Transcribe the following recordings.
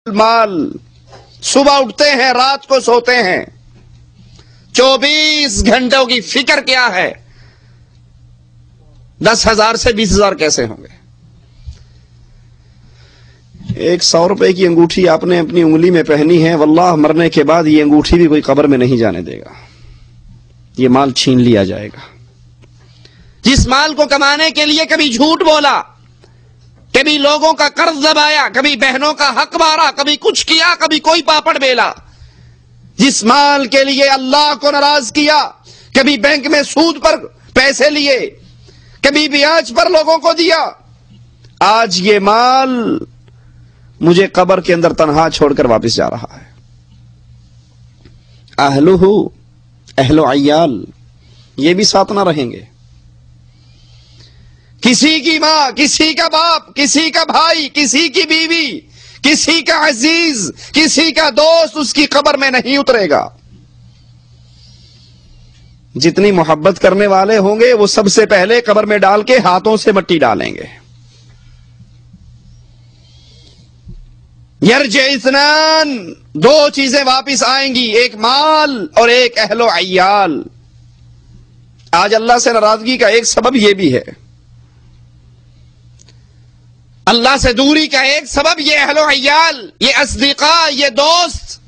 مال، صبح اٹھتے ہیں رات کو سوتے ہیں، 24 گھنٹوں کی فکر کیا ہے؟ 10,000 سے 20,000 کیسے ہوں گے؟ ایک 100 روپے کی انگوٹھی آپ نے اپنی انگلی میں پہنی ہے، واللہ مرنے کے بعد یہ انگوٹھی بھی کوئی قبر میں نہیں جانے دے گا، یہ مال چھین لیا جائے گا۔ جس مال کو کمانے کے لیے کبھی جھوٹ بولا، کبھی لوگوں کا قرض دبایا، کبھی بہنوں کا حق مارا، کبھی کچھ کیا، کبھی کوئی پاپڑ بیلا، جس مال کے لیے اللہ کو ناراض کیا، کبھی بینک میں سود پر پیسے لیے، کبھی بیاج پر لوگوں کو دیا، آج یہ مال مجھے قبر کے اندر تنہا چھوڑ کر واپس جا رہا ہے۔ اہل و عیال یہ بھی ساتھ نہ رہیں گے۔ کسی کی ماں، کسی کا باپ، کسی کا بھائی، کسی کی بیوی، کسی کا عزیز، کسی کا دوست اس کی قبر میں نہیں اترے گا۔ جتنی محبت کرنے والے ہوں گے وہ سب سے پہلے قبر میں ڈال کے ہاتھوں سے مٹی ڈالیں گے۔ یرجع اثنان، دو چیزیں واپس آئیں گی، ایک مال اور ایک اہل و عیال۔ آج اللہ سے ناراضگی کا ایک سبب یہ بھی ہے، اللہ سے دوری کا ایک سبب یہ اہل و عیال، یہ اصدقاء، یہ دوست۔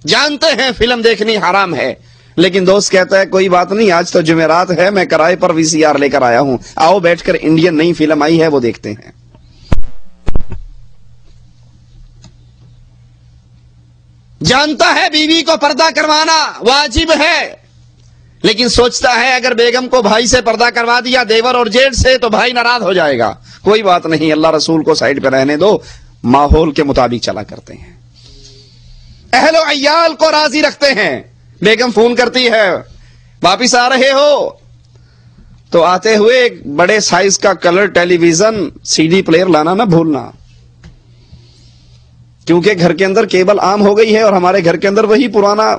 جانتے ہیں فلم دیکھنی حرام ہے، لیکن دوست کہتا ہے کوئی بات نہیں، آج تو جمعرات ہے، میں کرائے پر VCR لے کر آیا ہوں، آؤ بیٹھ کر انڈین نئی فلم آئی ہے وہ دیکھتے ہیں۔ جانتا ہے بیوی کو پردہ کروانا واجب ہے، لیکن سوچتا ہے اگر بیگم کو بھائی سے پردہ کروا دیا، دیور اور جیٹھ سے، تو بھائی ناراض ہو جائے گا۔ کوئی بات نہیں، اللہ رسول کو سائڈ پہ رہنے دو، ماحول کے مطابق چلا کرتے ہیں۔ اہل و عیال کو راضی رکھتے ہیں۔ بیگم فون کرتی ہے واپس آ رہے ہو، تو آتے ہوئے ایک بڑے سائز کا کلر ٹیلی ویژن CD پلیئر لانا نہ بھولنا، کیونکہ گھر کے اندر کیبل عام ہو گئی ہے اور ہمارے گھر کے اندر وہی پرانا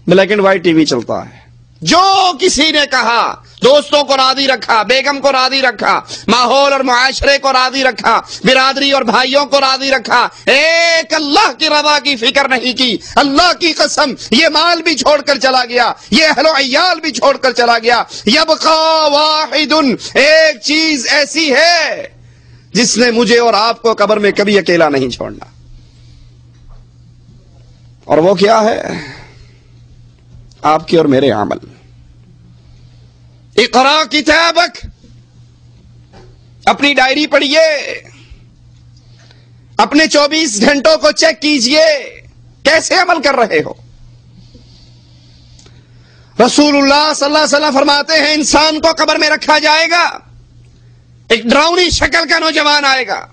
بلیک اینڈ وائٹ TV چلتا ہے۔ جو کسی نے کہا، دوستوں کو راضی رکھا، بیگم کو راضی رکھا، ماحول اور معاشرے کو راضی رکھا، برادری اور بھائیوں کو راضی رکھا، ایک اللہ کی رضا کی فکر نہیں کی۔ اللہ کی قسم یہ مال بھی چھوڑ کر چلا گیا، یہ اہل و عیال بھی چھوڑ کر چلا گیا۔ یبقى واحد، ایک چیز ایسی ہے جس نے مجھے اور آپ کو قبر میں کبھی اکیلا نہیں چھوڑنا، اور وہ کیا ہے؟ آپ کے اور میرے عمل۔ اقرا کتابک، اپنی ڈائری پڑھیے، اپنے 24 گھنٹوں کو چیک کیجئے، کیسے عمل کر رہے ہو؟ رسول اللہ صلی اللہ علیہ وسلم فرماتے ہیں انسان کو قبر میں رکھا جائے گا، ایک ڈراؤنی شکل کا نوجوان آئے گا،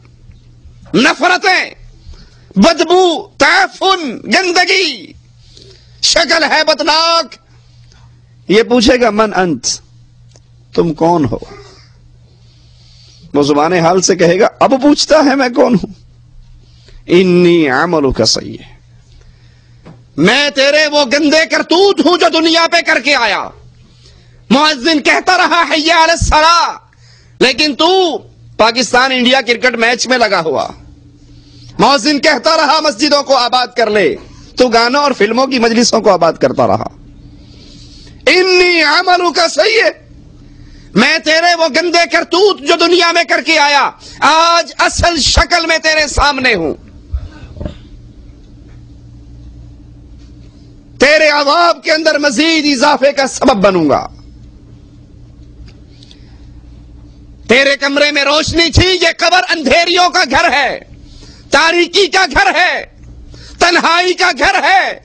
نفرتیں، بدبو، تعفن، گندگی، شکل ہے بدناک۔ یہ پوچھے گا من انت، تم کون ہو؟ وہ زبان حال سے کہے گا، اب پوچھتا ہے میں کون ہوں؟ انی عملک سیئ، میں تیرے وہ گندے کرتوت ہوں جو دنیا پہ کر کے آیا۔ مؤذن کہتا رہا حی علی الصلاۃ، لیکن تو پاکستان انڈیا کرکٹ میچ میں لگا ہوا۔ مؤذن کہتا رہا مسجدوں کو آباد کر لے، تو گانوں اور فلموں کی مجلسوں کو آباد کرتا رہا۔ انی عملک سیئ، میں تیرے وہ گندے کرتوت جو دنیا میں کر کے آیا، آج اصل شکل میں تیرے سامنے ہوں، تیرے عذاب کے اندر مزید اضافے کا سبب بنوں گا۔ تیرے کمرے میں روشنی تھی، یہ قبر اندھیریوں کا گھر ہے، تاریکی کا گھر ہے، تنہائی کا گھر ہے،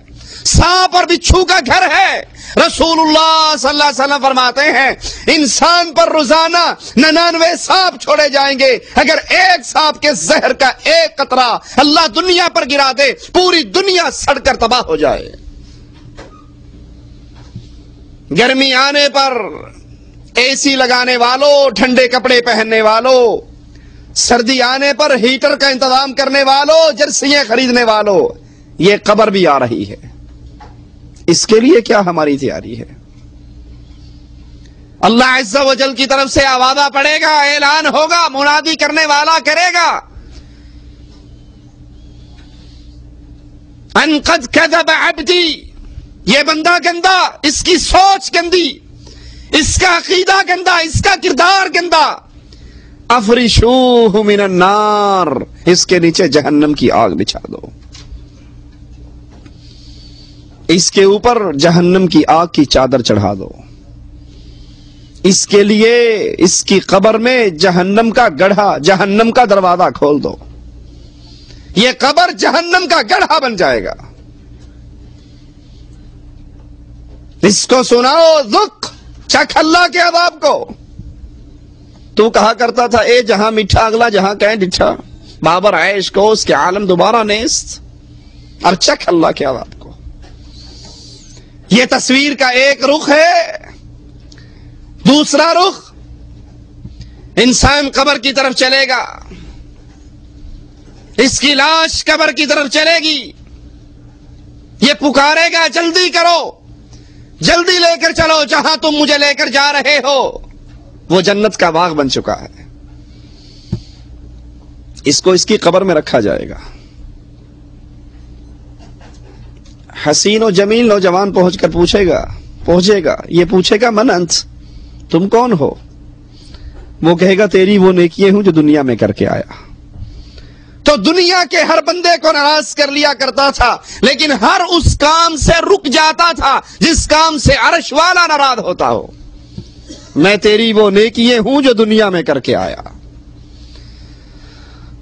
سانپ اور بچھو کا گھر ہے۔ رسول اللہ صلی اللہ علیہ وسلم فرماتے ہیں انسان پر روزانہ 99 سانپ چھوڑے جائیں گے، اگر ایک سانپ کے زہر کا ایک قطرہ اللہ دنیا پر گرا دے، پوری دنیا سڑ کر تباہ ہو جائے۔ گرمی آنے پر AC لگانے والوں، ٹھنڈے کپڑے پہننے والوں، سردی آنے پر ہیٹر کا انتظام کرنے والوں، جرسیاں خریدنے والوں، یہ قبر بھی آ رہی ہے۔ اس کے لیے کیا ہماری تیاری ہے؟ اللہ عز و جل کی طرف سے آوازہ پڑے گا، اعلان ہوگا، منادی کرنے والا کرے گا، ان قد کذب عبدی، یہ بندہ گندا، اس کی سوچ گندی، اس کا عقیدہ گندا، اس کا کردار گندا، افرشوہ من النار، اس کے نیچے جہنم کی آگ بچھا دو، اس کے اوپر جہنم کی آگ کی چادر چڑھا دو، اس کے لیے اس کی قبر میں جہنم کا گڑھا، جہنم کا دروازہ کھول دو، یہ قبر جہنم کا گڑھا بن جائے گا۔ اس کو سناؤ، ذق، چکھ اللہ کے عذاب کو۔ تو کہا کرتا تھا اے جہاں میٹھا اگلا جہاں کہیں ڈٹھا، بابر عیش کو اس کے عالم دوبارہ نیست، اور چکھ اللہ کے عذاب کو۔ یہ تصویر کا ایک رخ ہے۔ دوسرا رخ، انسان قبر کی طرف چلے گا، اس کی لاش قبر کی طرف چلے گی، یہ پکارے گا جلدی کرو، جلدی لے کر چلو، جہاں تم مجھے لے کر جا رہے ہو وہ جنت کا باغ بن چکا ہے۔ اس کو اس کی قبر میں رکھا جائے گا۔ حسین و جمیل نوجوان پہنچے گا، یہ پوچھے گا من انت، تم کون ہو؟ وہ کہے گا تیری وہ نیکیاں ہوں جو دنیا میں کر کے آیا۔ تو دنیا کے ہر بندے کو ناراض کر لیا کرتا تھا، لیکن ہر اس کام سے رک جاتا تھا جس کام سے عرش والا ناراض ہوتا ہو۔ میں تیری وہ نیکیاں ہوں جو دنیا میں کر کے آیا۔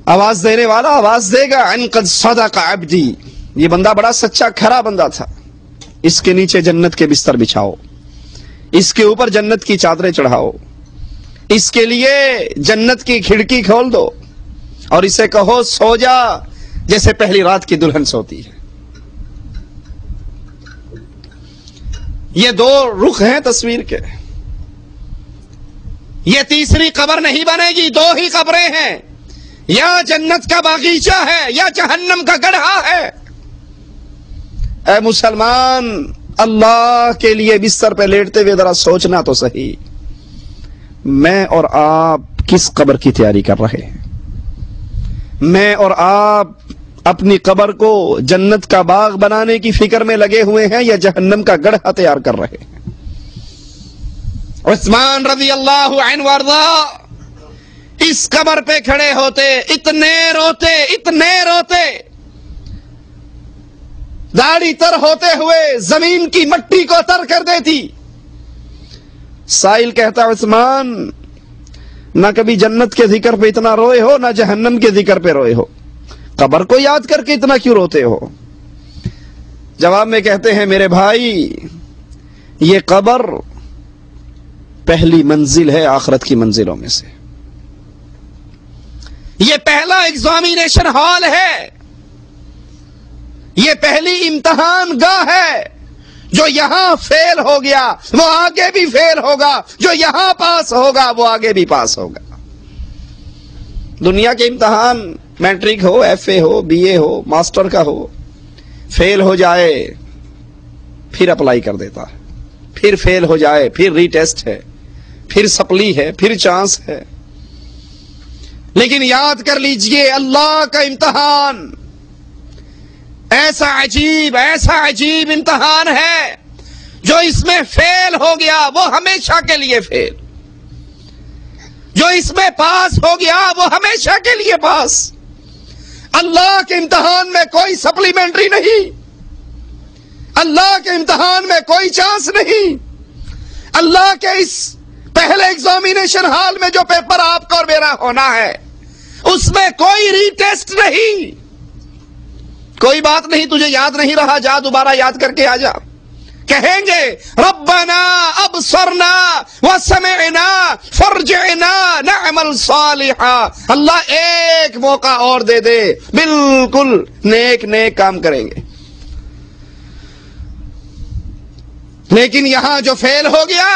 آواز دینے والا آواز دے گا ان قد صدق عبدی، یہ بندہ بڑا سچا کھرا بندہ تھا، اس کے نیچے جنت کے بستر بچھاؤ، اس کے اوپر جنت کی چادریں چڑھاؤ، اس کے لیے جنت کی کھڑکی کھول دو، اور اسے کہو سو جا جیسے پہلی رات کی دلہن سوتی ہے۔ یہ دو رخ ہیں تصویر کے، یہ تیسری قبر نہیں بنے گی، دو ہی قبریں ہیں، یا جنت کا باغیچہ ہے یا جہنم کا گڑھا ہے۔ اے مسلمان، اللہ کے لیے بستر پہ لیٹتے ہوئے ذرا سوچنا تو صحیح، میں اور آپ کس قبر کی تیاری کر رہے ہیں؟ میں اور آپ اپنی قبر کو جنت کا باغ بنانے کی فکر میں لگے ہوئے ہیں یا جہنم کا گڑھا تیار کر رہے ہیں؟ عثمان رضی اللہ عنہ وارضا اس قبر پہ کھڑے ہوتے، اتنے روتے، داڑھی تر ہوتے ہوئے زمین کی مٹی کو تر کر دیتی۔ سائل کہتا عثمان، نہ کبھی جنت کے ذکر پہ اتنا روئے ہو، نہ جہنم کے ذکر پہ روئے ہو، قبر کو یاد کر کے اتنا کیوں روتے ہو؟ جواب میں کہتے ہیں میرے بھائی، یہ قبر پہلی منزل ہے آخرت کی منزلوں میں سے، یہ پہلا ایگزامینیشن ہال ہے، یہ پہلی امتحان گاہ ہے۔ جو یہاں فیل ہو گیا وہ آگے بھی فیل ہوگا، جو یہاں پاس ہوگا وہ آگے بھی پاس ہوگا۔ دنیا کے امتحان میٹرک ہو، ایف اے ہو، بی اے ہو، ماسٹر کا ہو، فیل ہو جائے پھر اپلائی کر دیتا ہے، پھر فیل ہو جائے پھر ری ٹیسٹ ہے، پھر سپلی ہے، پھر چانس ہے۔ لیکن یاد کر لیجئے، اللہ کا امتحان ایسا عجیب امتحان ہے، جو اس میں فیل ہو گیا وہ ہمیشہ کے لیے فیل، جو اس میں پاس ہو گیا وہ ہمیشہ کے لیے پاس۔ اللہ کے امتحان میں کوئی سپلیمنٹری نہیں، اللہ کے امتحان میں کوئی چانس نہیں، اللہ کے اس پہلے ایگزامینیشن ہال میں جو پیپر آپ کا اور میرا ہونا ہے اس میں کوئی ری ٹیسٹ نہیں۔ کوئی بات نہیں، تجھے یاد نہیں رہا، جا دوبارہ یاد کر کے آ جا۔ کہیں گے ربنا ابصرنا وسمعنا فرجعنا نعمل صالحا، اللہ ایک موقع اور دے دے، بالکل نیک کام کریں گے۔ لیکن یہاں جو فیل ہو گیا،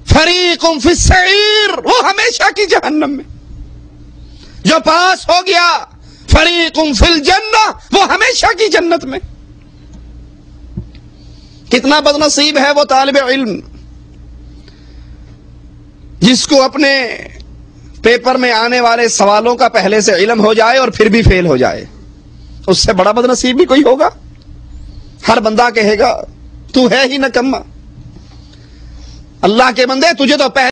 فریق فی السعیر، وہ ہمیشہ کی جہنم میں، جو پاس ہو گیا فریق فی الجنہ، وہ ہمیشہ کی جنت میں۔ کتنا بد نصیب ہے وہ طالب علم جس کو اپنے پیپر میں آنے والے سوالوں کا پہلے سے علم ہو جائے اور پھر بھی فیل ہو جائے۔ اس سے بڑا بد نصیب بھی کوئی ہوگا؟ ہر بندہ کہے گا تو ہے ہی نکما۔ اللہ کے بندے، تجھے تو پہلے